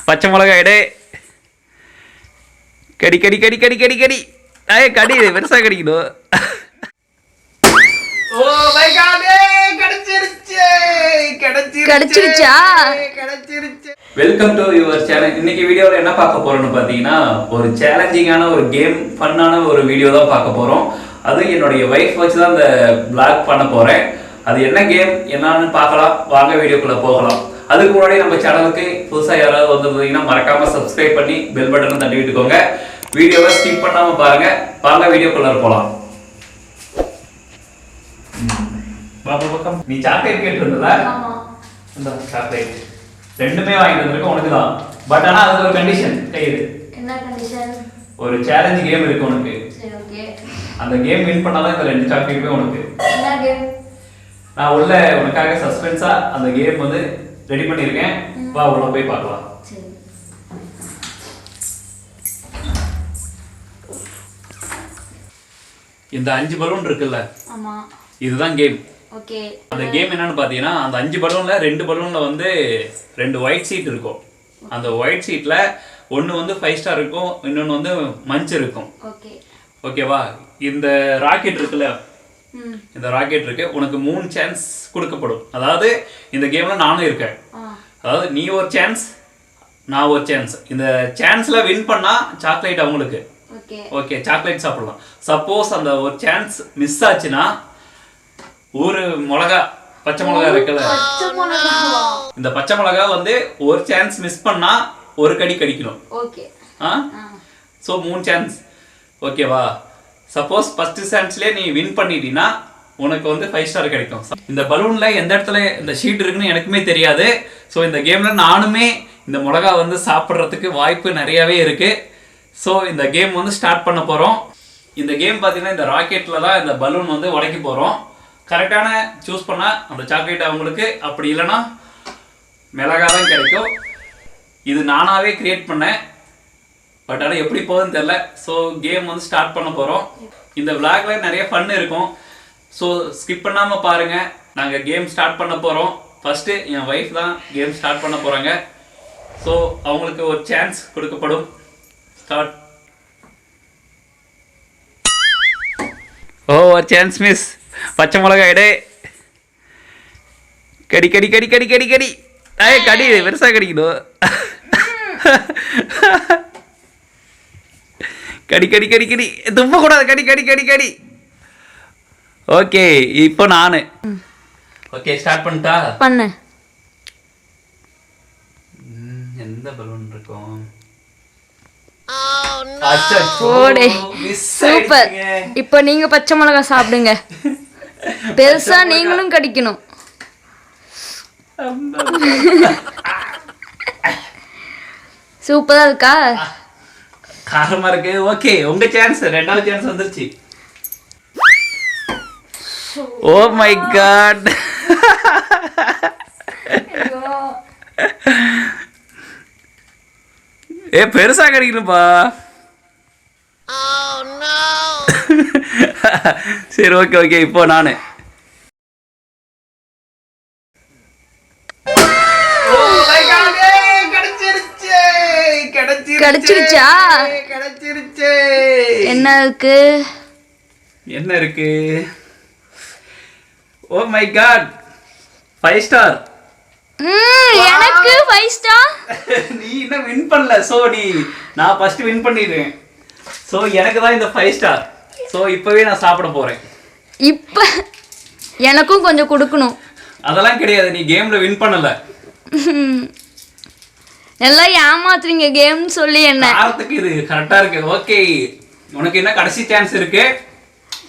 பச்சை மிளகாய் எடு. கடி கடி கடி கடி கடி கடி. கடி பெருசாக கடிக்கணும். ஓ மை காட், கிடைச்சிருச்சா? Welcome to your channel. இன்னைக்கு வீடியோவில் என்ன பார்க்க போறோம்னு பார்த்தீங்கன்னா, ஒரு சேலஞ்சிங்கான ஒரு கேம், ஃபன்னான ஒரு வீடியோ தான் பார்க்க போறோம். அது என்னுடைய வைஃப் வச்சு தான் இந்த பிளாக் பண்ண போறேன். அது என்ன கேம் என்னன்னு பார்க்கலாம். வாங்க வீடியோக்குள்ள போகலாம். அதுக்கு முன்னாடி நம்ம சேனலுக்கு புதுசாக யாராவது வந்திருந்தீங்கன்னா மறக்காம சப்ஸ்கிரைப் பண்ணி பெல் பட்டனை தட்டி விட்டுக்கோங்க. வீடியோவை ஸ்கிப் பண்ணாம பாருங்க. வாங்க வீடியோக்குள்ள போகலாம். நீ சாக்லேட் கேட்டு இருந்ததா? இந்த சாக்லேட் ரெண்டுமே வாங்கிட்டு வந்திருக்க உனக்கு தான். பட் ஆனா அதுக்கு ஒரு கண்டிஷன். கையிடு. என்ன கண்டிஷன்? ஒரு சேலஞ்ச் கேம் இருக்கு உனக்கு. சரி, ஓகே. அந்த கேம் வின் பண்ணாதான் இந்த ரெண்டு சாக்லேட்டுமே உனக்கு. என்ன கேம்? நான் உள்ள உனக்காக சஸ்பென்ஸா அந்த கேம் வந்து ரெடி பண்ணிருக்கேன். வா உள்ள போய் பார்க்கலாம். சரி. இந்த 5 பலூன் இருக்குல்ல? ஆமா. இதுதான் கேம். ஓகே. அந்த கேம் என்னன்னு பாத்தீங்கன்னா, அந்த 5 பலூன்ல 2 பலூன்ல வந்து 2 ஒயிட் சீட் இருக்கும். அந்த ஒயிட் சீட்ல ஒன்னு வந்து 5 ஸ்டார் இருக்கும், இன்னொன்னு வந்து மஞ்ச் இருக்கும். ஓகே. ஓகேவா? இந்த ராக்கெட் இருக்குல்ல, இந்த ராக்கெட் இருக்கு. உனக்கு 3 சான்ஸ் கொடுக்கப்படும். அதாவது இந்த கேம்ல நானும் இருக்கேன். அதாவது நீ ஒரு சான்ஸ், நான் ஒரு சான்ஸ். இந்த சான்ஸ்ல வின் பண்ணா சாக்லேட் அவங்களுக்கு. ஓகே, சாக்லேட் சாப்பிடலாம். சப்போஸ் அந்த ஒரு சான்ஸ் மிஸ் ஆச்சுன்னா, ஒரு மிளகா, பச்சை மிளகா இருக்குல்ல, இந்த பச்சை மிளகா வந்து ஒரு சான்ஸ் மிஸ் பண்ணா ஒரு கடி கடிக்கணும். ஓகே. So 3 chance. ஓகேவா? சப்போஸ் ஃபர்ஸ்ட் சான்ஸ்லயே நீ வின் பண்ணிட்டீனா உனக்கு வந்து 5 ஸ்டார் கிடைக்கும். இந்த பலூன்ல எந்த இடத்துல இந்த ஷீட் இருக்குன்னு எனக்குமே தெரியாது. ஸோ இந்த கேம்ல நானுமே இந்த மிளகா வந்து சாப்பிட்றதுக்கு வாய்ப்பு நிறையவே இருக்கு. ஸோ இந்த கேம் வந்து ஸ்டார்ட் பண்ண போறோம். இந்த கேம் பார்த்தீங்கன்னா, இந்த ராக்கெட்ல தான் இந்த பலூன் வந்து உடைக்க போறோம். கரெக்டான சூஸ் பண்ணா அந்த சாக்லேட் அவங்களுக்கு, அப்படி இல்லைன்னா மிளகா தான் கிடைக்கும். இது நானாவே கிரியேட் பண்ணேன். பட் ஆனால் எப்படி போகுதுன்னு தெரியல. ஸோ கேம் வந்து ஸ்டார்ட் பண்ண போகிறோம். இந்த விளாக்ல நிறைய ஃபன் இருக்கும். ஸோ ஸ்கிப் பண்ணாமல் பாருங்கள். நாங்கள் கேம் ஸ்டார்ட் பண்ண போகிறோம். ஃபஸ்ட்டு என் ஒய்ஃப் தான் கேம் ஸ்டார்ட் பண்ண போகிறாங்க. ஸோ அவங்களுக்கு ஒரு சான்ஸ் கொடுக்கப்படும். ஸ்டார்ட். ஓ, ஒரு சான்ஸ் மிஸ். பச்சை மிளகாய் எடு. கடி கடி கடி கடி கடி கடி. கடி பெருசாக கடிக்கணும். கடி கடி கடி கடி. துப்ப கூடாது. கடி கடி கடி கடி. ஓகே, இப்போ நானு. ஓகே, ஸ்டார்ட் பண்ணிட்டா? பண்ணு. எந்த பலூன் இருக்கும்? சூப்பர். இப்போ நீங்க பச்சை மிளகாய் சாப்பிடுங்க. பெருசா நீங்களும் கடிக்கணும். சூப்பரா இருக்கா? காரமா இருக்கு. ஓகே, உங்க சான்ஸ். ரெண்டாவது சான்ஸ் வந்துருச்சு. Oh my god. பெருசா கிடைக்கணும்பா. சரி, ஓகே ஓகே. இப்போ நானு. கிடைச்சிருச்சா? என்ன இருக்கு? என்ன இருக்கு? Oh my god, 5 star. எனக்கு 5 ஸ்டார். நீ இன்னும் வின் பண்ணல. சோ நான் ஃபர்ஸ்ட் வின் பண்ணிடுறேன். சோ எனக்கு தான் இந்த 5 ஸ்டார். சோ இப்பவே நான் சாப்பிட போறேன். இப்ப எனக்கும் கொஞ்சம் கொடுக்கணும். அதெல்லாம் கிடையாது. நீ கேம்ல வின் பண்ணல. எல்லாம் ஏமாத்துறீங்க கேம்னு சொல்லி. என்ன காரத்துக்கு இது கரெக்டா இருக்கு. ஓகே, உனக்கு என்ன கடைசி சான்ஸ் இருக்கு.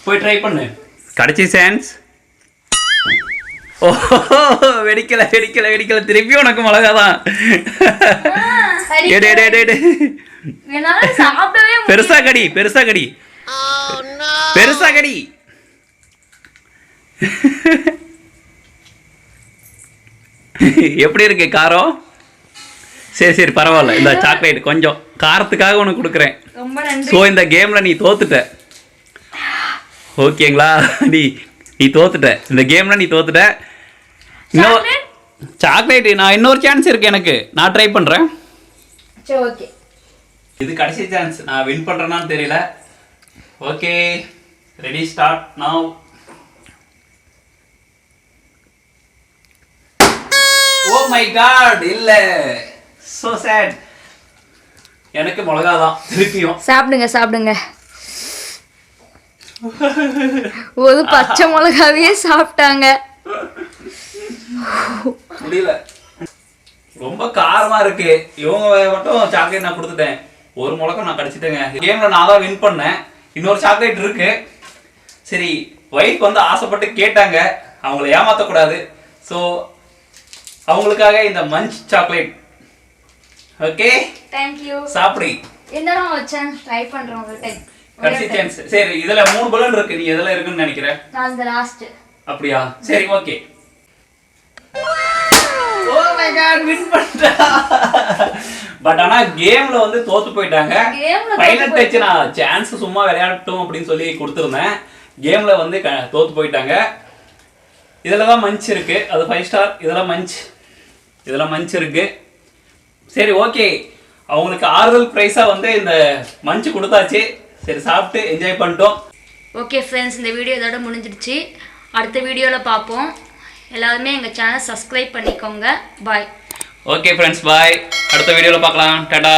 போய் ட்ரை பண்ணு. கடைசி சான்ஸ். ஓ, வெடிக்கல வெடிக்கல வெடிக்கல. திருப்பி உனக்கு மிளகா தான். பெருசா கடி, பெருசா கடி, பெருசா கடி. எப்படி இருக்கு காரம்? சரி சரி, பரவாயில்ல. இந்த சாக்லேட் கொஞ்சம் காரத்துக்காக உனக்கு கொடுக்குறேன். ஸோ இந்த கேம்ல நீ தோத்துட்ட. ஓகேங்களா? நீ தோத்துட்ட. இந்த கேம்ல நீ தோத்துட்ட. இன்னொரு சாக்லேட் நான் இன்னொரு சான்ஸ் இருக்கு எனக்கு. நான் ட்ரை பண்றேன். சரி ஓகே. இது கடைசி சான்ஸ். நான் வின் பண்றேனான்னு தெரியல. Okay ready start now. Oh my god, இல்ல. So sad. எனக்கு மிளகா தான் திருப்பியும். சாப்பிடுங்க. ஒரு பச்சை மிளகாவே சாப்பிட்டாங்க. முடியல, ரொம்ப காரமா இருக்கு. இவங்க மட்டும் சாக்லேட் நான் கொடுத்துட்டேன். ஒரு மிளகா நான் கடிச்சிட்டேங்க. கேம்ல நான் தான் வின் பண்ணேன். இன்னொரு சாக்லேட் இருக்கு. சரி, ஒய்ஃப் வந்து ஆசைப்பட்டு கேட்டாங்க, அவங்கள ஏமாத்தக்கூடாது. ஸோ அவங்களுக்காக இந்த மஞ்ச் சாக்லேட். Okay thank you. சாப்பிடு. என்னதான் ஒரு சான்ஸ் ட்ரை பண்றேன் உங்கள்கிட்ட. கடைசி சான்ஸ். சரி, இதுல 3 பலூன் இருக்கு. நீ எதுல இருக்குன்னு நினைக்கிற? நான் இந்த லாஸ்ட். அப்படியா? சரி okay. Oh my god, win பண்ணிட்டா. பட் ஆனா கேம்ல வந்து தோத்து போயிட்டாங்க. ஃபைனல் டச் நான் சான்ஸ் சும்மா விளையாடட்டும் அப்படின்னு சொல்லி கொடுத்துருந்தேன். கேம்ல வந்து தோத்து போயிட்டாங்க. இதுல தான் மஞ்ச் இருக்கு. அது 5 ஸ்டார். இதெல்லாம் மஞ்ச் இருக்கு. சரி ஓகே, அவங்களுக்கு ஆறுதல் பிரைஸா வந்து இந்த மஞ்ச் கொடுத்தாச்சு. சரி, சாப்பிட்டு என்ஜாய் பண்ணிட்டோம். ஓகே ஃப்ரெண்ட்ஸ், இந்த வீடியோ இதோட முடிஞ்சிடுச்சு. அடுத்த வீடியோவில் பார்ப்போம். எல்லாருமே எங்கள் சேனல் சப்ஸ்கிரைப் பண்ணிக்கோங்க. பாய். ஓகே ஃப்ரெண்ட்ஸ், பாய். அடுத்த வீடியோவில் பார்க்கலாம். டாடா.